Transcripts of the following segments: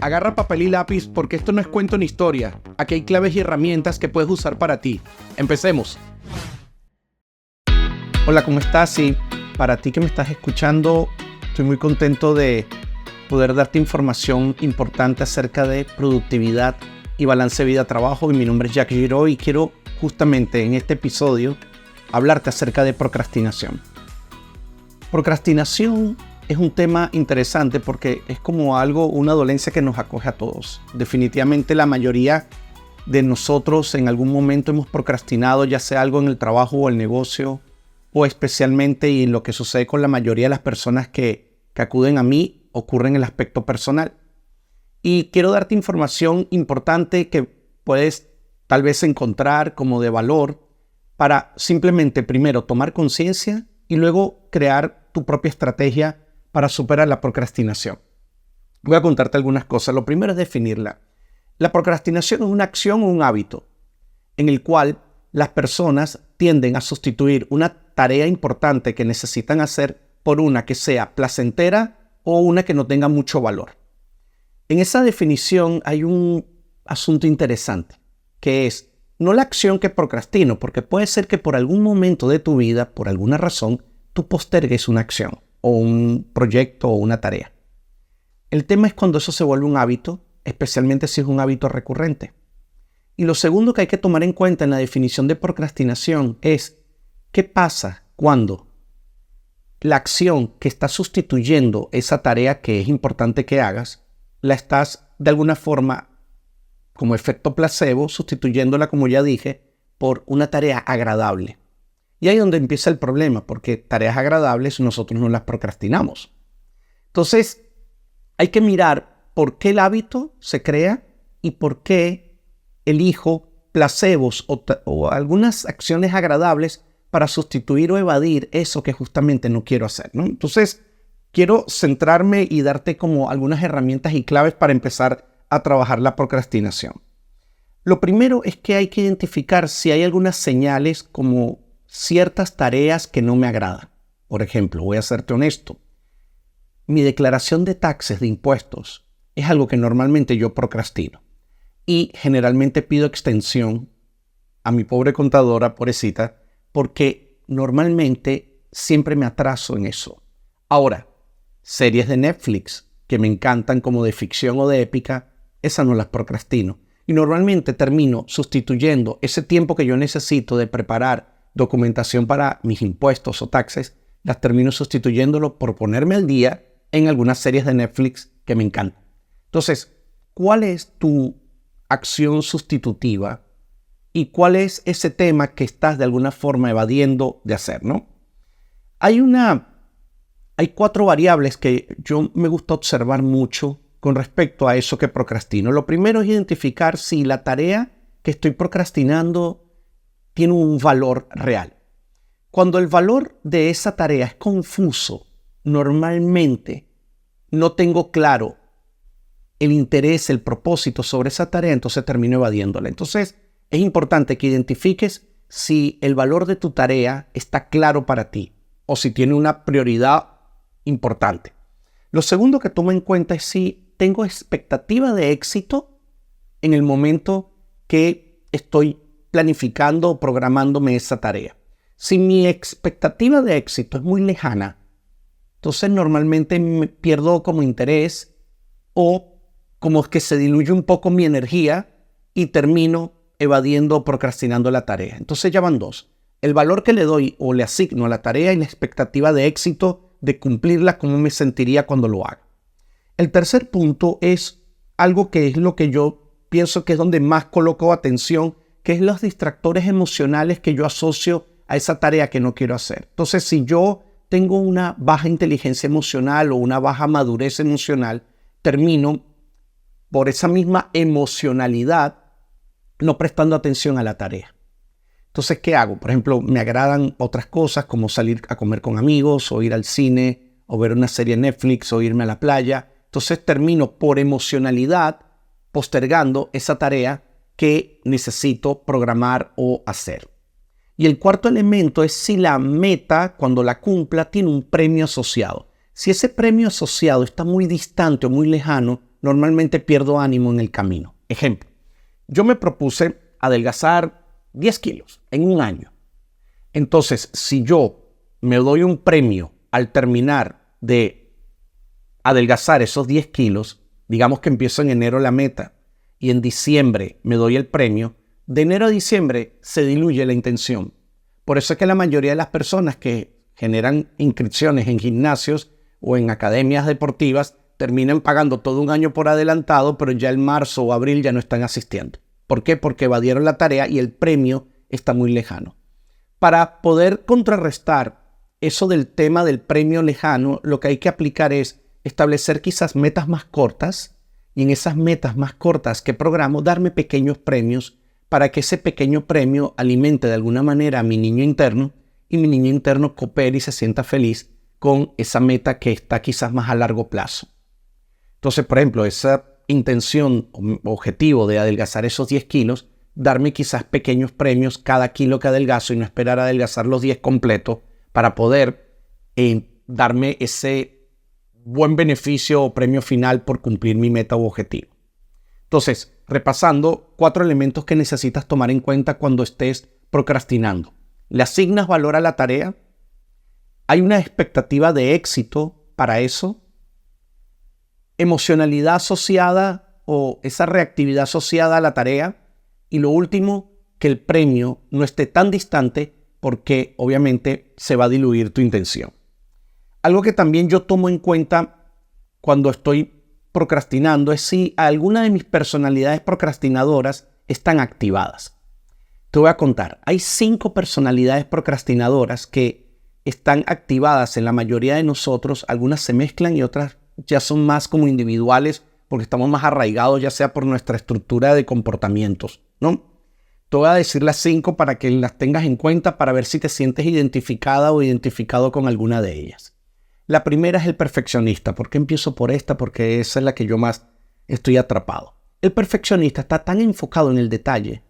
Agarra papel y lápiz porque esto no es cuento ni historia. Aquí hay claves y herramientas que puedes usar para ti. Empecemos. Hola, ¿cómo estás? Y para ti que me estás escuchando, estoy muy contento de poder darte información importante acerca de productividad y balance vida-trabajo. Y mi nombre es Jack Giraud y quiero justamente en este episodio hablarte acerca de procrastinación. Procrastinación es un tema interesante porque es como una dolencia que nos acoge a todos. Definitivamente la mayoría de nosotros en algún momento hemos procrastinado, ya sea algo en el trabajo o el negocio, o especialmente, y lo que sucede con la mayoría de las personas que acuden a mí, ocurre en el aspecto personal. Y quiero darte información importante que puedes tal vez encontrar como de valor para simplemente primero tomar conciencia y luego crear tu propia estrategia para superar la procrastinación. Voy a contarte algunas cosas. Lo primero es definirla. La procrastinación es una acción o un hábito en el cual las personas tienden a sustituir una tarea importante que necesitan hacer por una que sea placentera o una que no tenga mucho valor. En esa definición hay un asunto interesante, que es no la acción que procrastino, porque puede ser que por algún momento de tu vida, por alguna razón, tú postergues una acción o un proyecto o una tarea. El tema es cuando eso se vuelve un hábito, especialmente si es un hábito recurrente. Y lo segundo que hay que tomar en cuenta en la definición de procrastinación es qué pasa cuando la acción que está sustituyendo esa tarea que es importante que hagas, la estás de alguna forma, como efecto placebo, sustituyéndola, como ya dije, por una tarea agradable. Y ahí es donde empieza el problema, porque tareas agradables nosotros no las procrastinamos. Entonces, hay que mirar por qué el hábito se crea y por qué elijo placebos o algunas acciones agradables para sustituir o evadir eso que justamente no quiero hacer, ¿no? Entonces, quiero centrarme y darte como algunas herramientas y claves para empezar a trabajar la procrastinación. Lo primero es que hay que identificar si hay algunas señales como ciertas tareas que no me agradan. Por ejemplo, voy a serte honesto. Mi declaración de taxes de impuestos es algo que normalmente yo procrastino. Y generalmente pido extensión a mi pobre contadora, pobrecita, porque normalmente siempre me atraso en eso. Ahora, series de Netflix que me encantan como de ficción o de épica, esas no las procrastino. Y normalmente termino sustituyendo ese tiempo que yo necesito de preparar documentación para mis impuestos o taxes, las termino sustituyéndolo por ponerme al día en algunas series de Netflix que me encantan. Entonces, ¿cuál es tu acción sustitutiva y cuál es ese tema que estás de alguna forma evadiendo de hacer, ¿no? Hay 4 variables que yo me gusta observar mucho con respecto a eso que procrastino. Lo primero es identificar si la tarea que estoy procrastinando tiene un valor real. Cuando el valor de esa tarea es confuso, normalmente no tengo claro el interés, el propósito sobre esa tarea, entonces termino evadiéndola. Entonces, es importante que identifiques si el valor de tu tarea está claro para ti o si tiene una prioridad importante. Lo segundo que tomo en cuenta es si tengo expectativa de éxito en el momento que estoy planificando o programándome esa tarea. Si mi expectativa de éxito es muy lejana, entonces normalmente me pierdo como interés o como que se diluye un poco mi energía y termino evadiendo o procrastinando la tarea. Entonces ya van 2. El valor que le doy o le asigno a la tarea y la expectativa de éxito de cumplirla, cómo me sentiría cuando lo haga. El tercer punto es algo que es lo que yo pienso que es donde más coloco atención, que es los distractores emocionales que yo asocio a esa tarea que no quiero hacer. Entonces, si yo tengo una baja inteligencia emocional o una baja madurez emocional, termino por esa misma emocionalidad no prestando atención a la tarea. Entonces, ¿qué hago? Por ejemplo, me agradan otras cosas como salir a comer con amigos o ir al cine o ver una serie en Netflix o irme a la playa. Entonces termino por emocionalidad postergando esa tarea que necesito programar o hacer. Y el cuarto elemento es si la meta, cuando la cumpla, tiene un premio asociado. Si ese premio asociado está muy distante o muy lejano, normalmente pierdo ánimo en el camino. Ejemplo, yo me propuse adelgazar 10 kilos en un año. Entonces, si yo me doy un premio al terminar de adelgazar esos 10 kilos, digamos que empiezo en enero la meta y en diciembre me doy el premio, de enero a diciembre se diluye la intención. Por eso es que la mayoría de las personas que generan inscripciones en gimnasios o en academias deportivas terminan pagando todo un año por adelantado, pero ya en marzo o abril ya no están asistiendo. ¿Por qué? Porque evadieron la tarea y el premio está muy lejano. Para poder contrarrestar eso del tema del premio lejano, lo que hay que aplicar es establecer quizás metas más cortas y en esas metas más cortas que programo, darme pequeños premios para que ese pequeño premio alimente de alguna manera a mi niño interno y mi niño interno coopere y se sienta feliz con esa meta que está quizás más a largo plazo. Entonces, por ejemplo, esa intención o objetivo de adelgazar esos 10 kilos, darme quizás pequeños premios cada kilo que adelgazo y no esperar a adelgazar los 10 completos para poder darme ese buen beneficio o premio final por cumplir mi meta u objetivo. Entonces, repasando, 4 elementos que necesitas tomar en cuenta cuando estés procrastinando. ¿Le asignas valor a la tarea? ¿Hay una expectativa de éxito para eso? ¿Emocionalidad asociada o esa reactividad asociada a la tarea? Y lo último, que el premio no esté tan distante porque obviamente se va a diluir tu intención. Algo que también yo tomo en cuenta cuando estoy procrastinando es si alguna de mis personalidades procrastinadoras están activadas. Te voy a contar, hay 5 personalidades procrastinadoras que están activadas en la mayoría de nosotros, algunas se mezclan y otras ya son más como individuales porque estamos más arraigados ya sea por nuestra estructura de comportamientos, ¿no? Te voy a decir las 5 para que las tengas en cuenta para ver si te sientes identificada o identificado con alguna de ellas. La primera es el perfeccionista. ¿Por qué empiezo por esta? Porque esa es la que yo más estoy atrapado. El perfeccionista está tan enfocado en el detalle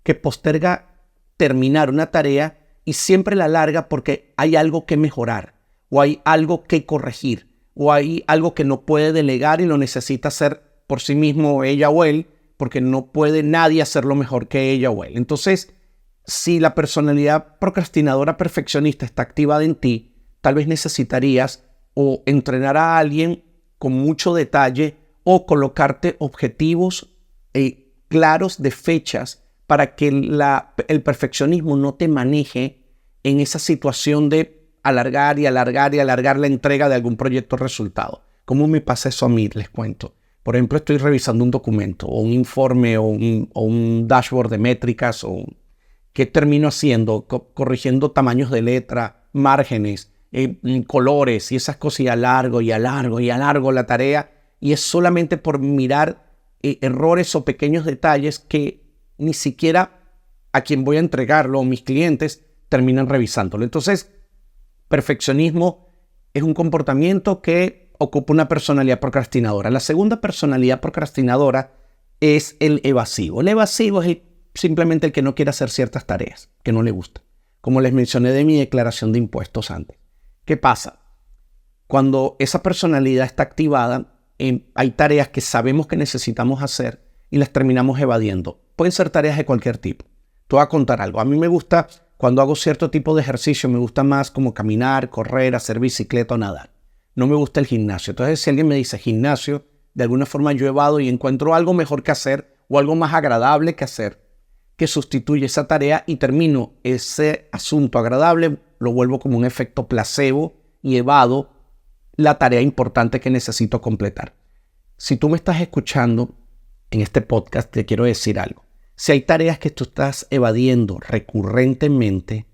que posterga terminar una tarea y siempre la alarga porque hay algo que mejorar o hay algo que corregir o hay algo que no puede delegar y lo necesita hacer por sí mismo ella o él porque no puede nadie hacerlo mejor que ella o él. Entonces, si la personalidad procrastinadora perfeccionista está activada en ti, tal vez necesitarías o entrenar a alguien con mucho detalle o colocarte objetivos claros de fechas para que el perfeccionismo no te maneje en esa situación de alargar y alargar y alargar la entrega de algún proyecto o resultado. ¿Cómo me pasa eso a mí? Les cuento. Por ejemplo, estoy revisando un documento o un informe o un dashboard de métricas o ¿qué termino haciendo? Corrigiendo tamaños de letra, márgenes, colores y esas cosas y alargo y alargo y alargo la tarea y es solamente por mirar errores o pequeños detalles que ni siquiera a quien voy a entregarlo o mis clientes terminan revisándolo. Entonces, perfeccionismo es un comportamiento que ocupa una personalidad procrastinadora. La segunda personalidad procrastinadora es el evasivo. El evasivo es simplemente el que no quiere hacer ciertas tareas, que no le gusta. Como les mencioné de mi declaración de impuestos antes. ¿Qué pasa? Cuando esa personalidad está activada, hay tareas que sabemos que necesitamos hacer y las terminamos evadiendo. Pueden ser tareas de cualquier tipo. Te voy a contar algo. A mí me gusta, cuando hago cierto tipo de ejercicio, me gusta más como caminar, correr, hacer bicicleta o nadar. No me gusta el gimnasio. Entonces, si alguien me dice gimnasio, de alguna forma yo evado y encuentro algo mejor que hacer o algo más agradable que hacer, que sustituye esa tarea y termino ese asunto agradable, lo vuelvo como un efecto placebo y evado la tarea importante que necesito completar. Si tú me estás escuchando en este podcast, te quiero decir algo. Si hay tareas que tú estás evadiendo recurrentemente,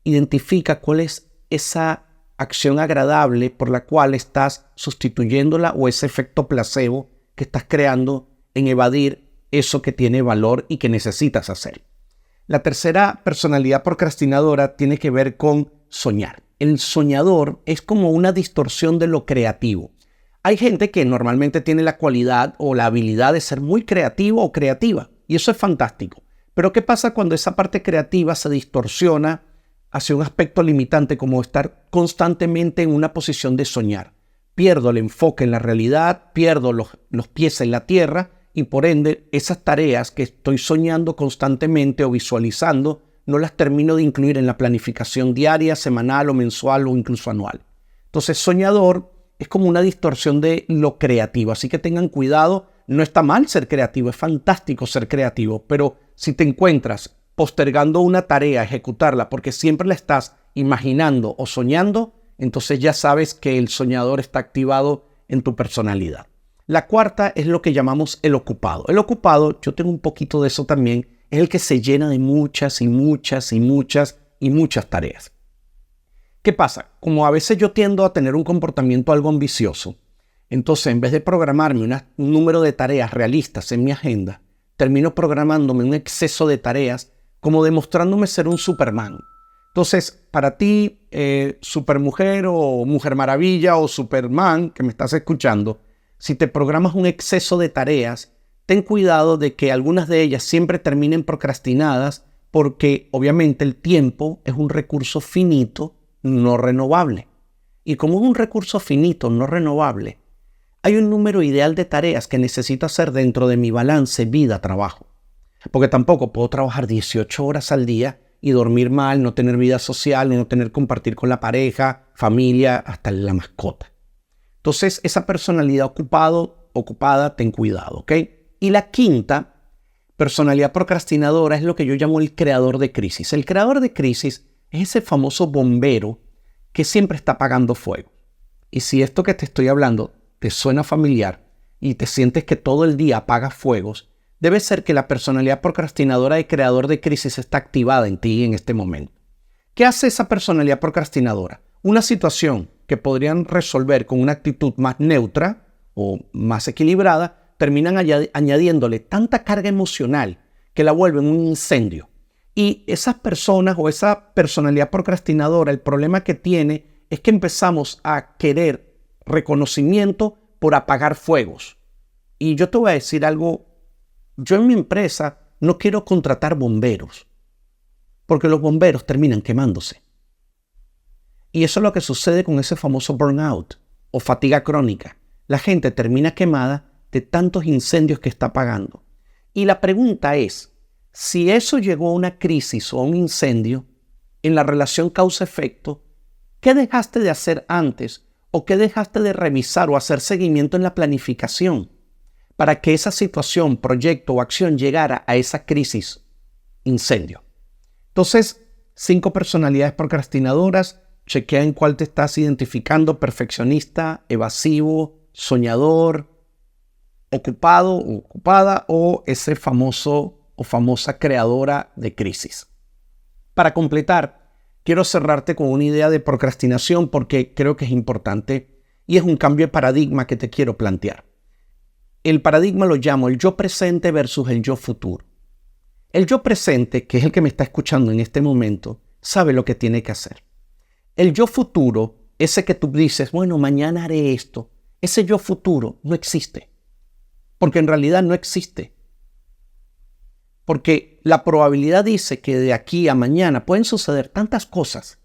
identifica cuál es esa acción agradable por la cual estás sustituyéndola o ese efecto placebo que estás creando en evadir eso que tiene valor y que necesitas hacer. La tercera personalidad procrastinadora tiene que ver con soñar. El soñador es como una distorsión de lo creativo. Hay gente que normalmente tiene la cualidad o la habilidad de ser muy creativo o creativa y eso es fantástico. Pero ¿qué pasa cuando esa parte creativa se distorsiona hacia un aspecto limitante como estar constantemente en una posición de soñar? pierdo el enfoque en la realidad, pierdo los pies en la tierra y por ende esas tareas que estoy soñando constantemente o visualizando no las termino de incluir en la planificación diaria, semanal o mensual o incluso anual. Entonces, soñador es como una distorsión de lo creativo, así que tengan cuidado. No está mal ser creativo, es fantástico ser creativo, pero si te encuentras postergando una tarea, ejecutarla, porque siempre la estás imaginando o soñando, entonces ya sabes que el soñador está activado en tu personalidad. La cuarta es lo que llamamos el ocupado. El ocupado, yo tengo un poquito de eso también, es el que se llena de muchas tareas. ¿Qué pasa? Como a veces yo tiendo a tener un comportamiento algo ambicioso, entonces en vez de programarme un número de tareas realistas en mi agenda, termino programándome un exceso de tareas como demostrándome ser un Superman. Entonces, para ti, Supermujer o Mujer Maravilla o Superman, que me estás escuchando, si te programas un exceso de tareas, ten cuidado de que algunas de ellas siempre terminen procrastinadas porque obviamente el tiempo es un recurso finito, no renovable. Y como es un recurso finito, no renovable, hay un número ideal de tareas que necesito hacer dentro de mi balance vida-trabajo. Porque tampoco puedo trabajar 18 horas al día y dormir mal, no tener vida social, no tener compartir con la pareja, familia, hasta la mascota. Entonces, esa personalidad ocupada, ten cuidado, ¿ok? Y la quinta, personalidad procrastinadora, es lo que yo llamo el creador de crisis. El creador de crisis es ese famoso bombero que siempre está apagando fuego. Y si esto que te estoy hablando te suena familiar y te sientes que todo el día apagas fuegos, debe ser que la personalidad procrastinadora de creador de crisis está activada en ti en este momento. ¿Qué hace esa personalidad procrastinadora? Una situación que podrían resolver con una actitud más neutra o más equilibrada, terminan añadiéndole tanta carga emocional que la vuelven un incendio. Y esas personas o esa personalidad procrastinadora, el problema que tiene es que empezamos a querer reconocimiento por apagar fuegos. Y yo te voy a decir algo, yo en mi empresa no quiero contratar bomberos, porque los bomberos terminan quemándose. Y eso es lo que sucede con ese famoso burnout o fatiga crónica. La gente termina quemada de tantos incendios que está apagando. Y la pregunta es, si eso llegó a una crisis o a un incendio, en la relación causa-efecto, ¿qué dejaste de hacer antes o qué dejaste de revisar o hacer seguimiento en la planificación para que esa situación, proyecto o acción llegara a esa crisis, incendio? Entonces, 5 personalidades procrastinadoras. Chequea en cuál te estás identificando: perfeccionista, evasivo, soñador, ocupado o ocupada, o ese famoso o famosa creadora de crisis. Para completar, quiero cerrarte con una idea de procrastinación porque creo que es importante y es un cambio de paradigma que te quiero plantear. El paradigma lo llamo el yo presente versus el yo futuro. El yo presente, que es el que me está escuchando en este momento, sabe lo que tiene que hacer. El yo futuro, ese que tú dices, bueno, mañana haré esto, ese yo futuro no existe. Porque en realidad no existe. Porque la probabilidad dice que de aquí a mañana pueden suceder tantas cosas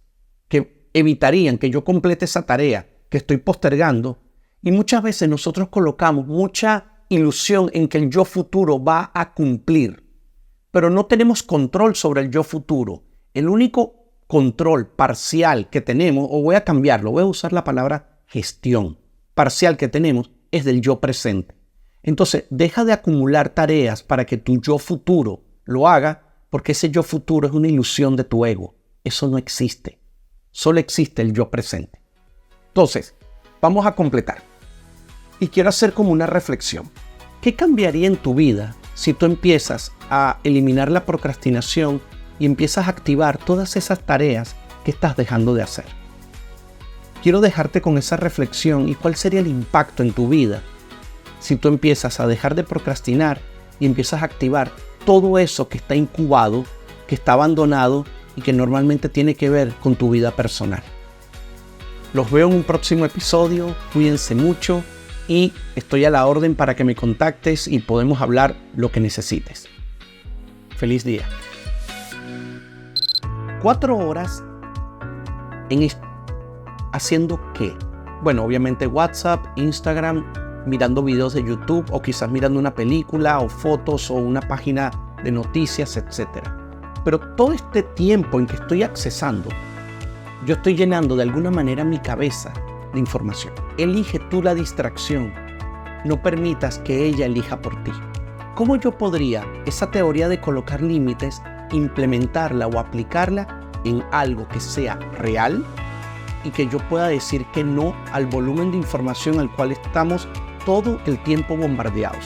que evitarían que yo complete esa tarea que estoy postergando. Y muchas veces nosotros colocamos mucha ilusión en que el yo futuro va a cumplir. Pero no tenemos control sobre el yo futuro. El único control parcial que tenemos, o voy a cambiarlo, voy a usar la palabra gestión parcial que tenemos, es del yo presente. Entonces, deja de acumular tareas para que tu yo futuro lo haga, porque ese yo futuro es una ilusión de tu ego. Eso no existe. Solo existe el yo presente. Entonces, vamos a completar. Y quiero hacer como una reflexión. ¿Qué cambiaría en tu vida si tú empiezas a eliminar la procrastinación y empiezas a activar todas esas tareas que estás dejando de hacer? Quiero dejarte con esa reflexión y cuál sería el impacto en tu vida si tú empiezas a dejar de procrastinar y empiezas a activar todo eso que está incubado, que está abandonado y que normalmente tiene que ver con tu vida personal. Los veo en un próximo episodio, cuídense mucho y estoy a la orden para que me contactes y podemos hablar lo que necesites. Feliz día. 4 horas ¿haciendo qué? Bueno, obviamente WhatsApp, Instagram, mirando videos de YouTube o quizás mirando una película o fotos o una página de noticias, etc. Pero todo este tiempo en que estoy accesando, yo estoy llenando de alguna manera mi cabeza de información. Elige tú la distracción. No permitas que ella elija por ti. ¿Cómo yo podría esa teoría de colocar límites, implementarla o aplicarla en algo que sea real y que yo pueda decir que no al volumen de información al cual estamos todo el tiempo bombardeados?